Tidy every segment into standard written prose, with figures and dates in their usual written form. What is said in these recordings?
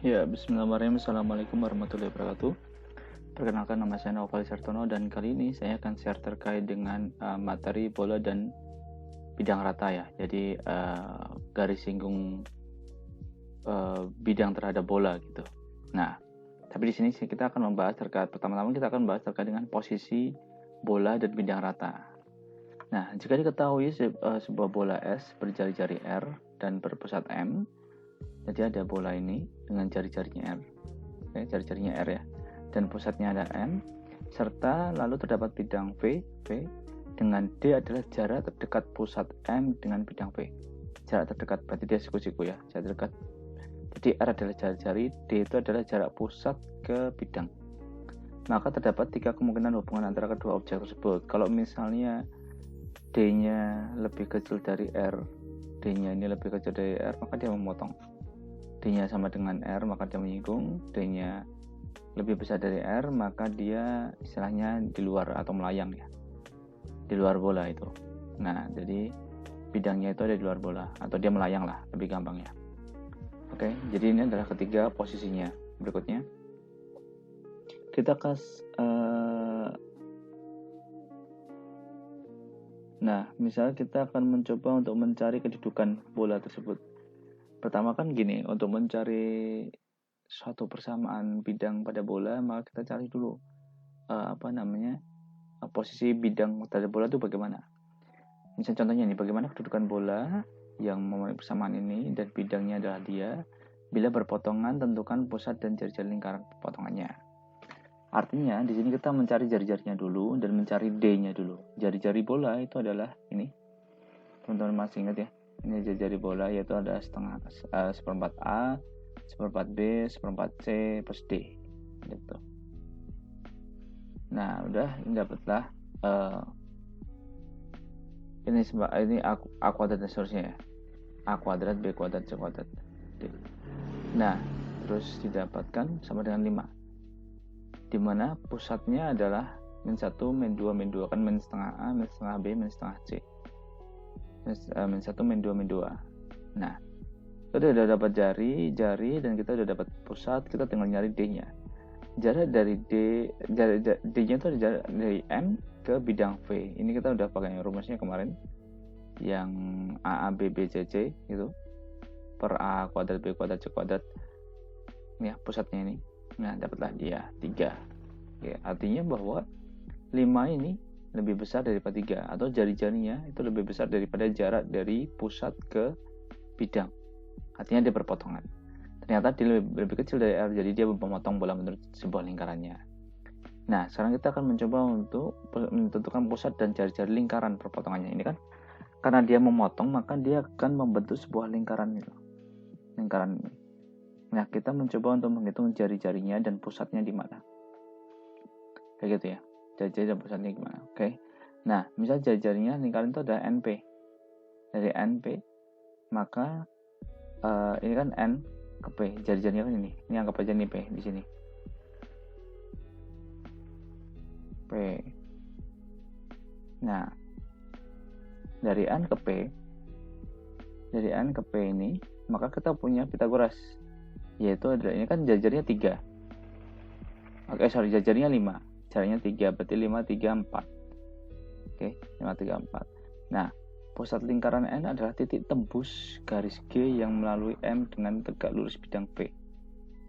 Ya, bismillahirrahmanirrahim. Assalamualaikum warahmatullahi wabarakatuh. Perkenalkan, nama saya Noval Sartono dan kali ini saya akan share terkait dengan materi bola dan bidang rata ya. Jadi garis singgung bidang terhadap bola gitu. Nah, tapi di sini kita akan membahas pertama-tama kita akan membahas terkait dengan posisi bola dan bidang rata. Nah, jika diketahui sebuah bola S berjari-jari R dan berpusat M, jadi ada bola ini dengan jari-jarinya R, jari-jarinya R ya, dan pusatnya ada M, serta lalu terdapat bidang V dengan D adalah jarak terdekat pusat M dengan bidang V. Jarak terdekat berarti dia siku-siku ya, jarak terdekat. Jadi R adalah jari-jari, D itu adalah jarak pusat ke bidang. Maka terdapat 3 kemungkinan hubungan antara kedua objek tersebut. Kalau misalnya D-nya lebih kecil dari R, D-nya ini lebih kecil dari R, maka dia memotong. D-nya sama dengan R, maka dia menyinggung. D-nya lebih besar dari R, maka dia istilahnya di luar atau melayang ya, di luar bola itu. Nah, jadi bidangnya itu ada di luar bola, atau dia melayang lah, lebih gampang ya. Oke, jadi ini adalah ketiga posisinya. Berikutnya kita nah, misalnya kita akan mencoba untuk mencari kedudukan bola tersebut. Pertama kan gini, untuk mencari suatu persamaan bidang pada bola, maka kita cari dulu posisi bidang pada bola itu bagaimana. Misalnya contohnya nih, bagaimana kedudukan bola yang memenuhi persamaan ini dan bidangnya adalah dia. Bila berpotongan, tentukan pusat dan jari-jari lingkaran potongannya. Artinya di sini kita mencari jari-jarinya dulu dan mencari D-nya dulu. Jari-jari bola itu adalah ini. Teman-teman masih ingat ya? Ini jari-jari bola yaitu ada seperempat A, seperempat B, seperempat C, plus D. Gitu. Nah, udah ini dapatlah ini A kuadrat dan seterusnya ya. A kuadrat, B kuadrat, C kuadrat. D. Nah, terus didapatkan sama dengan 5. Di mana pusatnya adalah min 1, min 2, min 2. Kan min setengah A, min setengah B, min setengah C. Min 1, min 2, min 2. Nah, kita udah dapat jari, dan kita udah dapat pusat, kita tinggal nyari D-nya. Jarak dari D-nya itu jarak dari M ke bidang V. Ini kita udah pakai rumusnya kemarin. Yang A, B, B, C, C gitu. Per A kuadrat, B kuadrat, C kuadrat. Ini ya, pusatnya ini. Nah, dapatlah dia 3. Oke, artinya bahwa 5 ini lebih besar daripada 3, atau jari-jarinya itu lebih besar daripada jarak dari pusat ke bidang. Artinya dia berpotongan. Ternyata dia lebih kecil dari R, jadi dia memotong bola menurut sebuah lingkarannya. Nah, sekarang kita akan mencoba untuk menentukan pusat dan jari-jari lingkaran perpotongannya. Ini kan karena dia memotong, maka dia akan membentuk sebuah lingkaran itu. Lingkaran ini. Nah, kita mencoba untuk menghitung jari-jarinya dan pusatnya di mana. Kayak gitu ya. Jari-jari dan pusatnya gimana. Oke. Nah, misal jari-jarinya lingkaran itu ada NP. Dari NP, maka ini kan N ke P. Jari-jarinya kan ini. Ini anggap aja nih P di sini. P. Nah, dari N ke P ini, maka kita punya Pitagoras. Yaitu ada, ini kan jari-jarinya 3. Oke, jari-jarinya 5. Jarinya 3, berarti 5, 3, 4. Oke, 5, 3, 4. Nah, pusat lingkaran N adalah titik tembus garis G yang melalui M dengan tegak lurus bidang P.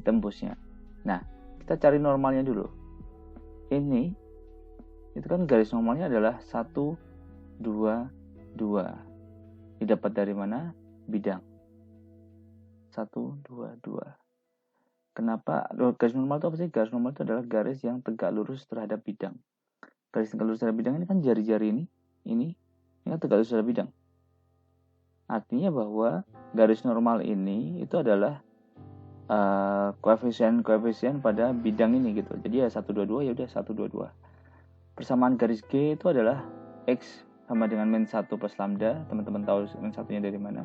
Tembusnya. Nah, kita cari normalnya dulu. Ini, itu kan garis normalnya adalah 1, 2, 2. Didapat dari mana? Bidang. 1, 2, 2. Kenapa? Garis normal itu apa sih? Garis normal itu adalah garis yang tegak lurus terhadap bidang. Garis tegak lurus terhadap bidang ini kan jari-jari ini kan tegak lurus terhadap bidang. Artinya bahwa garis normal ini itu adalah koefisien pada bidang ini gitu. Jadi ya 122 ya udah 122. Persamaan garis G itu adalah X sama dengan min 1 plus lambda. Teman-teman tahu min 1-nya dari mana?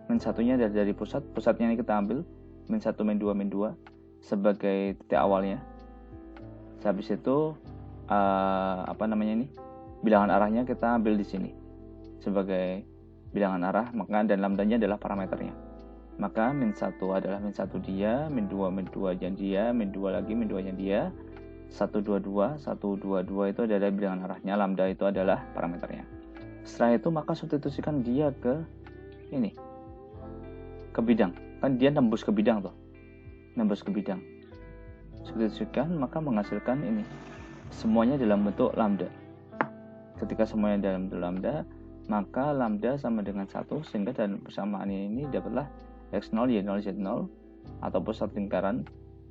Min 1-nya dari pusatnya ini kita ambil min 1, min 2, min 2 sebagai titik awalnya. Habis itu bilangan arahnya kita ambil di sini sebagai bilangan arah, maka dan lambdanya adalah parameternya. Maka min 1 adalah min 1 dia, min 2 nya dia, min 2 lagi min 2 nya dia. 1 2 2 itu adalah bilangan arahnya, lambda itu adalah parameternya. Setelah itu maka substitusikan dia ke ini, ke bidang. Kan dia nembus ke bidang tuh. Nembus ke bidang. Substitusikan maka menghasilkan ini. Semuanya dalam bentuk lambda. Ketika semuanya dalam bentuk lambda, maka lambda sama dengan 1, sehingga dalam persamaan ini dapatlah X0, Y0, Z0 atau pusat lingkaran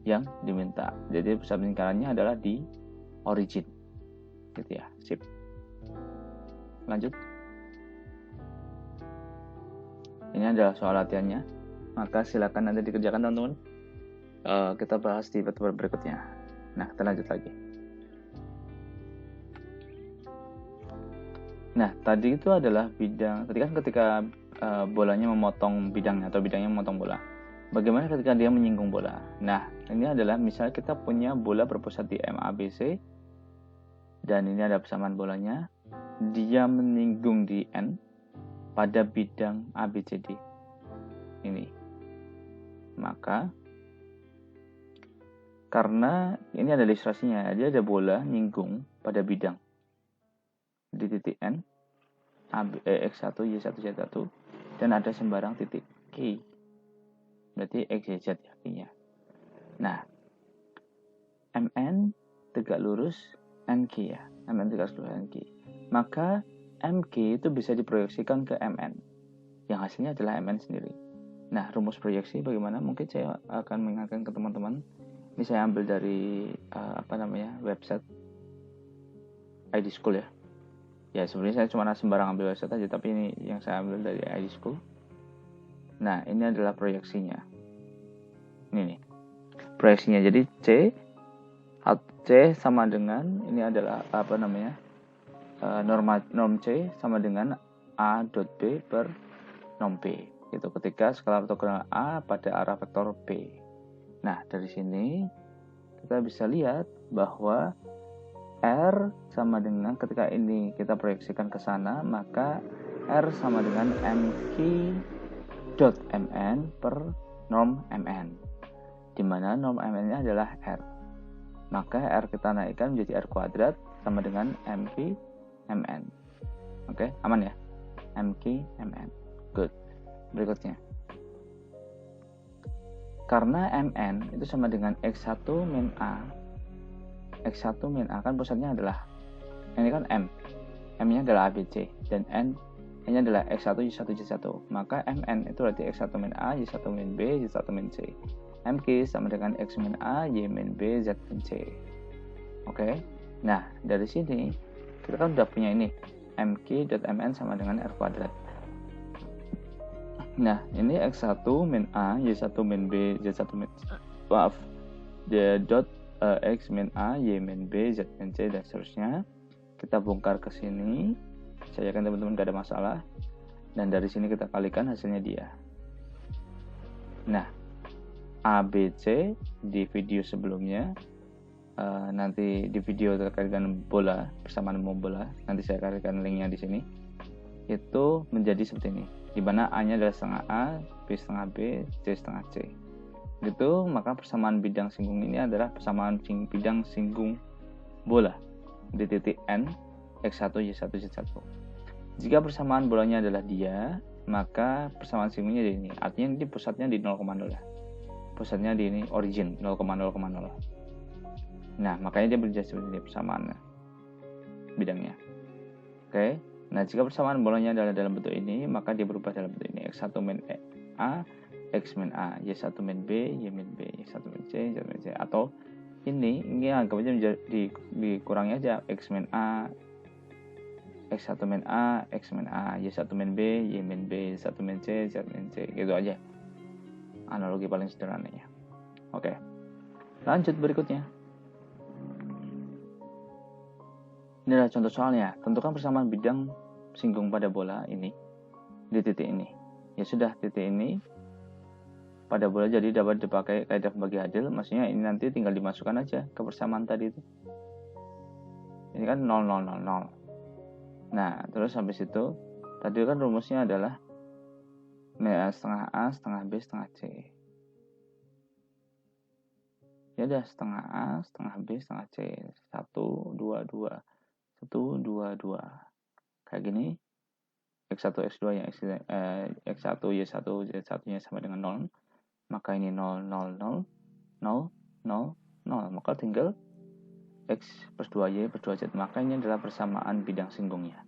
yang diminta. Jadi pusat lingkarannya adalah di origin. Gitu ya. Sip. Lanjut. Ini adalah soal latihannya. Maka silakan nanti dikerjakan teman-teman. Kita bahas di pertemuan berikutnya. Nah, kita lanjut lagi. Nah, tadi itu adalah bidang. Tadi kan ketika bolanya memotong bidangnya atau bidangnya memotong bola. Bagaimana ketika dia menyinggung bola? Nah, ini adalah misalnya kita punya bola berpusat di MABC dan ini ada persamaan bolanya. Dia menyinggung di N pada bidang ABCD ini. Maka karena ini ada ilustrasinya, dia ada bola nyinggung pada bidang di titik N, X1, Y1, Z1, dan ada sembarang titik K. Berarti X, Y, Z artinya. Nah, MN tegak lurus NK ya. MN tegak lurus NK. Maka MK itu bisa diproyeksikan ke MN. Yang hasilnya adalah MN sendiri. Nah, rumus proyeksi bagaimana? Mungkin saya akan mengingatkan ke teman-teman. Ini saya ambil dari website ID School ya. Ya sebenarnya saya cuma sembarang ambil website aja, tapi ini yang saya ambil dari ID School. Nah, ini adalah proyeksinya. Ini nih. Proyeksinya. Jadi C sama dengan ini adalah norm C sama dengan A dot B per norm B. Itu ketika skalar ortogonal A pada arah vektor B. Nah, dari sini kita bisa lihat bahwa R sama dengan ketika ini kita proyeksikan ke sana, maka R sama dengan MQ dot MN per norm MN, di mana norm MN-nya adalah R. Maka R kita naikkan menjadi R kuadrat sama dengan MQ MN. Oke, aman ya? MQ MN. Good. Berikutnya. Karena MN itu sama dengan X1 min A. X1 min A kan pusatnya adalah ini kan M. M-nya adalah ABC dan N-nya adalah X1, Y1, Z1. Maka MN itu berarti X1 min A, Y1 min B, Z1 min C. MQ sama dengan X min A, Y min B, Z min C. Oke. Nah, dari sini kita kan udah punya ini. MQ.MN sama dengan R kuadrat. Nah, ini X1 min A, Y1 min B, Z1 min C. X min A, Y min B, Z min C, dan seterusnya. Kita bongkar ke sini. Saya yakin teman-teman gak ada masalah. Dan dari sini kita kalikan hasilnya dia. Nah, ABC di video sebelumnya, nanti di video terkait dengan bola, persamaan bola, nanti saya kalikan linknya di sini. Itu menjadi seperti ini, di mana A-nya adalah setengah A, B setengah B, C setengah C. Gitu, maka persamaan bidang singgung ini adalah persamaan bidang singgung bola di titik N, X1, Y1, Z1. Jika persamaan bolanya adalah dia, maka persamaan singgungnya di ini. Artinya ini pusatnya di 0,0 ya. Pusatnya di ini origin 0,0,0. Nah, makanya dia berjasa seperti ini persamaannya bidangnya. Oke. Nah, jika persamaan bolanya adalah dalam bentuk ini, maka dia berubah dalam bentuk ini. X1 min A, X min A, Y1 min B, Y min B, Y1 min C, Y min C. Atau ini anggap aja menjadi dikurangi aja X min A, X1 min A, X min A, Y1 min B, Y min B, Y1 min C, Z min C. Gitu aja. Analogi paling sederhananya. Oke. Lanjut berikutnya. Ini adalah contoh soalnya. Tentukan persamaan bidang singgung pada bola ini di titik ini. Ya sudah, titik ini pada bola jadi dapat dipakai kaidah pembagi hasil. Maksudnya ini nanti tinggal dimasukkan aja ke persamaan tadi itu. Ini kan 0, 0, 0, 0. Nah, terus habis itu tadi kan rumusnya adalah setengah A, setengah B, setengah C. Ya udah, setengah A, setengah B, setengah C. 1, 2, 2. 1, 2, 2. Kayak gini. X1, X2 yang X1, Y1, Z1-nya sama dengan 0. Maka ini 0, 0, 0, 0, 0, 0. Maka tinggal X plus 2Y plus 2Z. Maka ini adalah persamaan bidang singgungnya.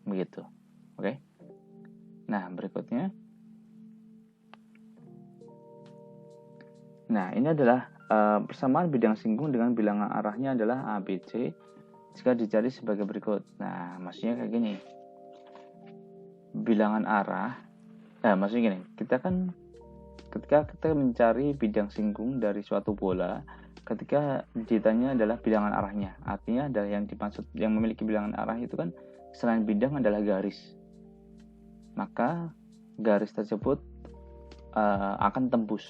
Begitu. Oke. Nah, berikutnya. Nah, ini adalah persamaan bidang singgung dengan bilangan arahnya adalah ABC jika dicari sebagai berikut. Nah, maksudnya kayak gini. Bilangan arah, maksudnya gini, kita kan ketika kita mencari bidang singgung dari suatu bola, ketika ditanya adalah bilangan arahnya, artinya adalah yang dimaksud yang memiliki bilangan arah itu kan selain bidang adalah garis. Maka garis tersebut akan tembus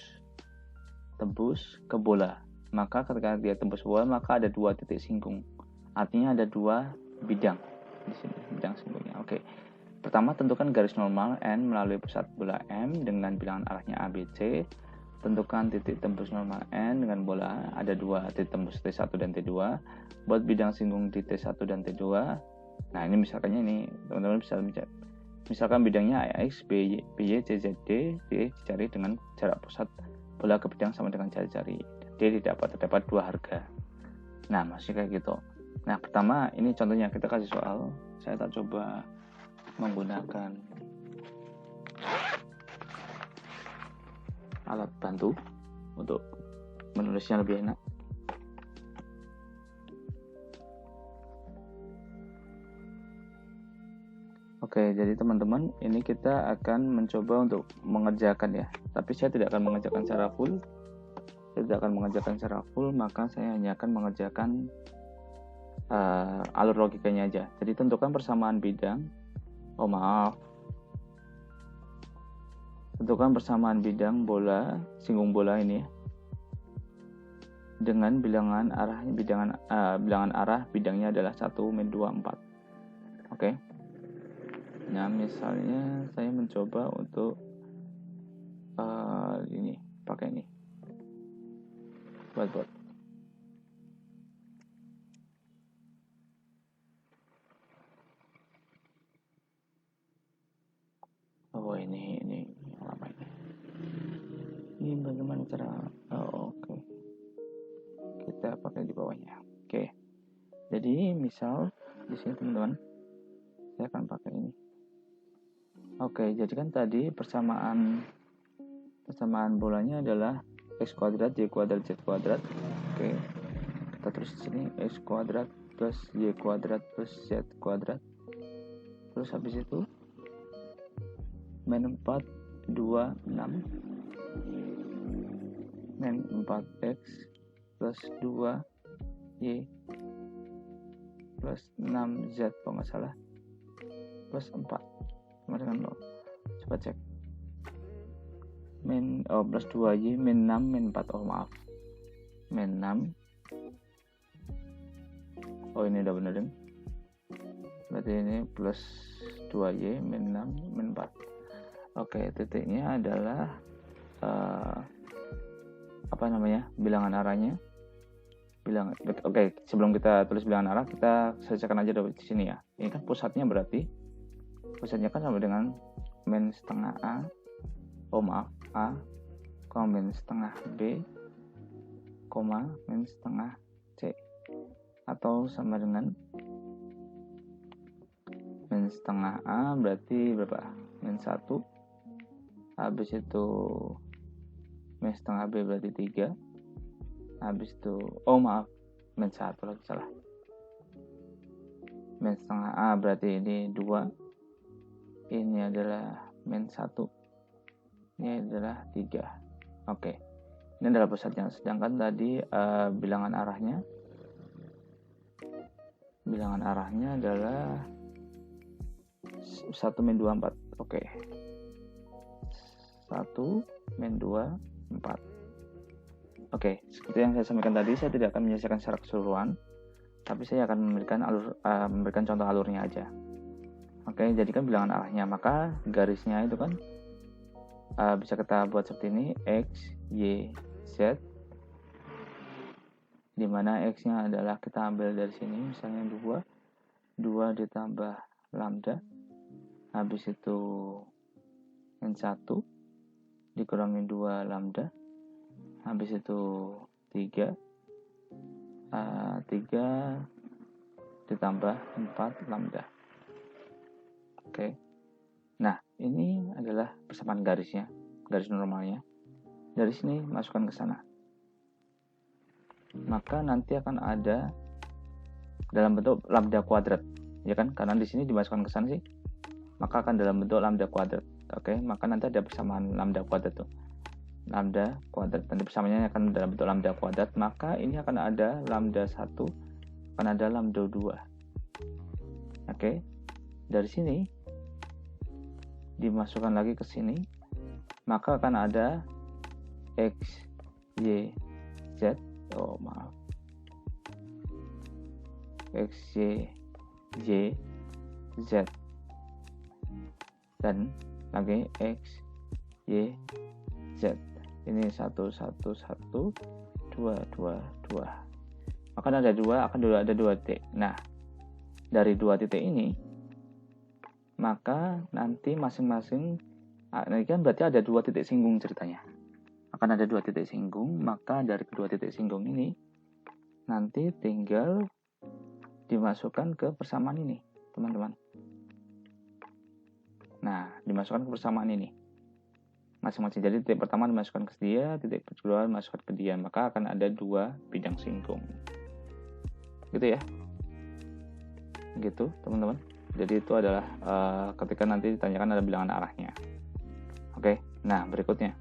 ke bola. Maka ketika dia tembus bola, maka ada 2 titik singgung. Artinya ada 2 bidang di sini, bidang singgungnya. Oke. Pertama, tentukan garis normal N melalui pusat bola M dengan bilangan arahnya ABC. Tentukan titik tembus normal N dengan bola. Ada 2 titik tembus T1 dan T2. Buat bidang singgung di T1 dan T2. Nah, ini misalkannya ini, teman-teman bisa misalkan bidangnya AX, BY, C, Z, D. Dicari dengan jarak pusat bola ke bidang sama dengan jari-jari. D terdapat 2 harga. Nah, masih kayak gitu. Nah, pertama ini contohnya kita kasih soal. Saya tak coba menggunakan alat bantu untuk menulisnya lebih enak. Oke, jadi teman-teman, ini kita akan mencoba untuk mengerjakan ya. Tapi saya tidak akan mengerjakan secara full. Maka saya hanya akan mengerjakan alur logikanya aja. Jadi tentukan persamaan bidang. Tentukan persamaan bidang bola, singgung bola ini ya, dengan bilangan arah bidangnya adalah 1, min 2, 4. Oke. Nah, misalnya saya mencoba untuk ini, pakai ini. Buat. Oh, ini apa ini? Ini bagaimana cara? Oke. Kita pakai di bawahnya. Oke. Jadi, misal di sini teman-teman, saya akan pakai ini. Oke, jadi kan tadi persamaan bolanya adalah X kuadrat, Y kuadrat, Z kuadrat. Oke. Kita tulis di sini X kuadrat plus Y kuadrat plus Z kuadrat. Terus habis itu min 4, 2, 6 min 4X plus 2Y plus 6Z kalau nggak salah plus 4 sama dengan 0. Coba cek. Plus 2Y min 6 min 4. Oh maaf, min 6. Oh ini udah benerin. Berarti ini plus 2Y min 6 min 4. Oke, titiknya adalah bilangan arahnya. Oke, sebelum kita tulis bilangan arah, kita selesaikan aja dari sini ya. Ini kan pusatnya kan sama dengan min setengah A, A, min setengah B, min setengah C, atau sama dengan min setengah A berarti berapa? Min 1, habis itu min setengah B berarti 3, habis itu min 1 lagi salah, min setengah A berarti ini 2, ini adalah min 1, ini adalah 3. Oke, ini adalah pusatnya. Sedangkan tadi bilangan arahnya adalah 1, min 2, 4. Oke, 1, min 2, 4. Oke, seperti yang saya sampaikan tadi, saya tidak akan menyelesaikan secara keseluruhan, tapi saya akan memberikan contoh alurnya aja. Oke, jadikan bilangan arahnya, maka garisnya itu kan bisa kita buat seperti ini, X, Y, Z, dimana X-nya adalah kita ambil dari sini, misalnya 2 ditambah lambda, habis itu N1 dikurangi 2 lambda, habis itu 3 ditambah 4 lambda. Oke. Nah, ini adalah persamaan garisnya, garis normalnya. Dari sini masukkan ke sana. Maka nanti akan ada dalam bentuk lambda kuadrat, ya kan? Karena di sini dimasukkan ke sana sih. Maka akan dalam bentuk lambda kuadrat. Oke, maka nanti ada persamaan lambda kuadrat tuh. Lambda kuadrat, nanti persamaannya akan dalam bentuk lambda kuadrat, maka ini akan ada lambda 1, akan ada lambda 2. Oke. Dari sini dimasukkan lagi ke sini, maka akan ada X, Y, Z. X, Y, Z. Dan lagi X, Y, Z. Ini 1, 1, 1, 2, 2, 2. Akan ada 2, akan ada 2 titik. Nah, dari 2 titik ini, maka nanti masing-masing, ini kan berarti ada 2 titik singgung ceritanya. Akan ada 2 titik singgung, maka dari kedua titik singgung ini nanti tinggal dimasukkan ke persamaan ini, teman-teman. Nah, dimasukkan ke persamaan ini masing-masing. Jadi titik pertama dimasukkan ke dia, titik kedua dimasukkan ke dia, maka akan ada 2 bidang singgung. Gitu ya. Gitu, teman-teman. Jadi itu adalah ketika nanti ditanyakan ada bilangan arahnya. Oke. Nah, berikutnya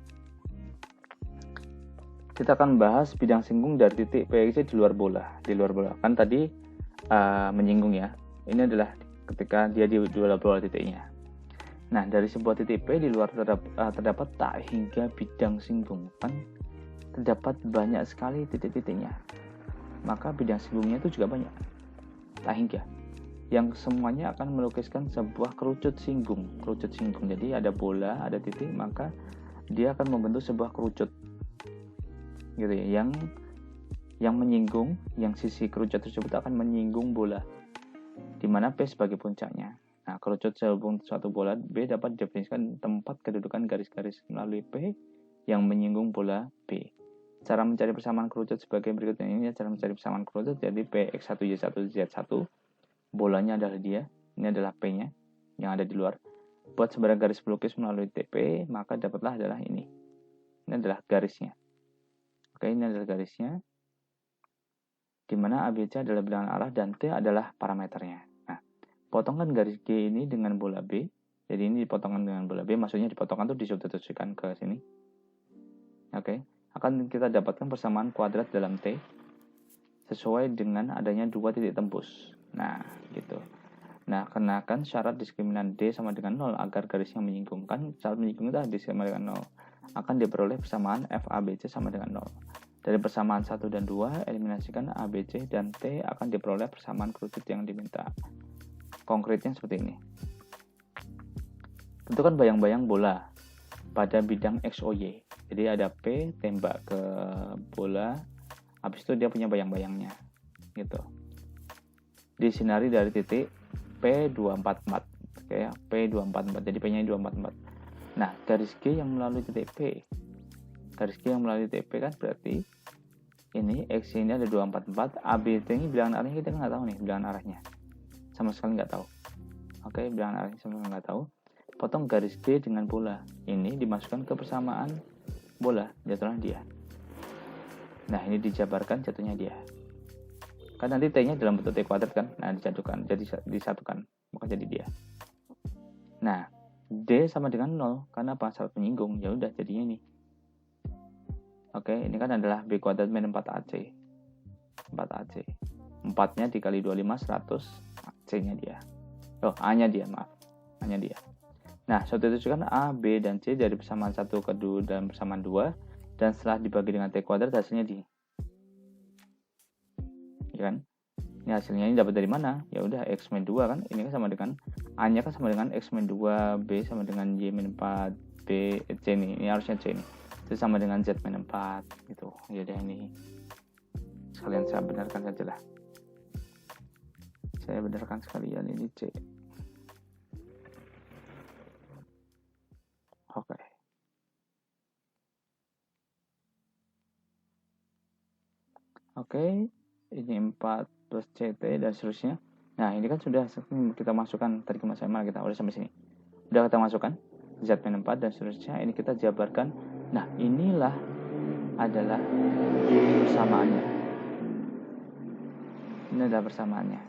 kita akan bahas bidang singgung dari titik PX di luar bola. Di luar bola kan tadi menyinggung ya. Ini adalah ketika dia di luar bola titiknya. Nah, dari sebuah titik P di luar terdapat tak hingga bidang singgung. Kan terdapat banyak sekali titik-titiknya. Maka bidang singgungnya itu juga banyak. Tak hingga. Yang semuanya akan melukiskan sebuah kerucut singgung. Jadi ada bola, ada titik, maka dia akan membentuk sebuah kerucut. Gitu ya, yang menyinggung, yang sisi kerucut tersebut akan menyinggung bola, di mana P sebagai puncaknya. Nah, kerucut sehubung suatu bola B dapat didefinisikan tempat kedudukan garis-garis melalui P yang menyinggung bola B. Cara mencari persamaan kerucut sebagai berikut ini. Cara mencari persamaan kerucut, jadi PX1, Y1, Z1, bolanya adalah dia, ini adalah P-nya yang ada di luar. Buat sebarang garis pelukis melalui TP, maka dapatlah adalah ini. Ini adalah garisnya. Oke, ini adalah garisnya, di mana ABC adalah bilangan arah dan T adalah parameternya. Nah, potongkan garis G ini dengan bola B. Jadi ini dipotongkan dengan bola B, maksudnya dipotongkan itu disubstitusikan ke sini. Oke, akan kita dapatkan persamaan kuadrat dalam T sesuai dengan adanya 2 titik tembus. Nah, gitu. Nah, kenakan syarat diskriminan D sama dengan 0 agar garisnya menyinggung. Kan syarat menyinggung itu D sama dengan 0. Akan diperoleh persamaan FABC sama dengan 0. Dari persamaan 1 dan 2, eliminasikan ABC dan T akan diperoleh persamaan kerucut yang diminta. Konkretnya seperti ini. Tentukan bayang-bayang bola pada bidang XOY. Jadi ada P tembak ke bola, habis itu dia punya bayang-bayangnya. Gitu. Disinari dari titik P244. Oke, P244. Jadi P-nya 244. Nah, garis G yang melalui titik P. Garis G yang melalui titik P kan berarti ini X ini ada 244, ABC ini bilangan arahnya kita nggak tahu nih, bilangan arahnya. Sama sekali nggak tahu. Oke, bilangan arahnya sama sekali nggak tahu. Potong garis G dengan bola. Ini dimasukkan ke persamaan bola, jatuhnya dia. Nah, ini dijabarkan jatuhnya dia. Kan nanti T-nya dalam bentuk T kuadrat kan. Nah, jadi disatukan, maka jadi dia. Nah, D sama dengan 0 karena apa? Syarat penyinggung. Ya udah jadinya ini. Oke, ini kan adalah B kuadrat min 4AC. 4AC. 4-nya dikali 25 100, C-nya dia. A-nya dia, maaf. A-nya dia. Nah, substitusikan A, B, dan C dari persamaan 1 ke 2 dan persamaan 2 dan setelah dibagi dengan T kuadrat hasilnya di. Ya kan? Ini hasilnya ini dapat dari mana? Ya udah X-2 kan. Ini kan sama dengan A-nya kan sama dengan X-2, B sama dengan Y-4 B, C ini harusnya C ini. Itu sama dengan Z-4 gitu. Jadi ini sekalian saya benarkan saja lah. Saya benarkan sekalian ini C. Oke. Oke, ini 4 plus CT dan seterusnya. Nah, ini kan sudah kita masukkan tadi ke SMA kita udah sampai sini. Udah kita masukkan Z-4 dan seterusnya. Ini kita jabarkan. Nah, inilah adalah persamaannya. Ini adalah persamaannya.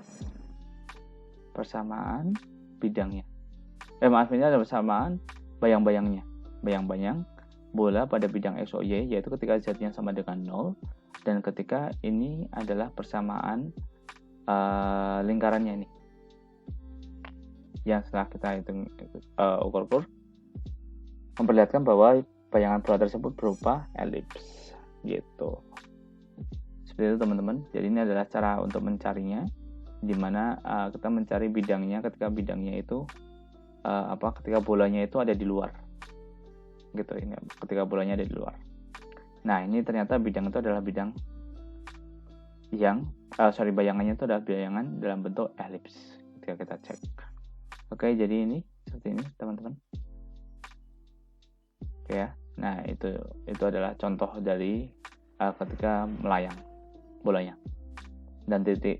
Persamaan bidangnya. Maaf, ini adalah persamaan bayang-bayangnya. Bayang-bayang bola pada bidang X, Y, yaitu ketika Z-nya sama dengan 0, dan ketika ini adalah persamaan lingkarannya ini. Yang setelah kita hitung ukur-ukur, memperlihatkan bahwa bayangan bola tersebut berupa elips. Gitu. Seperti itu teman-teman. Jadi ini adalah cara untuk mencarinya, di mana kita mencari bidangnya ketika bidangnya itu ketika bolanya itu ada di luar. Gitu, ini ketika bolanya ada di luar. Nah, ini ternyata bidang itu adalah bidang yang bayangannya itu adalah bayangan dalam bentuk elips ketika kita cek. Oke, jadi ini seperti ini teman-teman. Oke ya. Nah, itu adalah contoh dari ketika melayang bolanya. Dan titik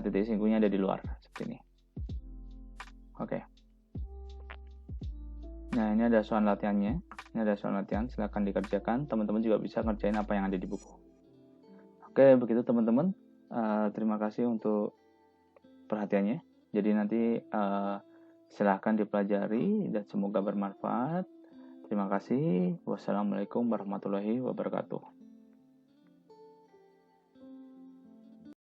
singkungnya ada di luar seperti ini. Oke. Nah, ini ada soal latihannya. Ini ada soal latihan, silakan dikerjakan. Teman-teman juga bisa ngerjain apa yang ada di buku. Oke, begitu teman-teman. Terima kasih untuk perhatiannya. Jadi nanti silakan dipelajari dan semoga bermanfaat. Terima kasih. Wassalamualaikum warahmatullahi wabarakatuh.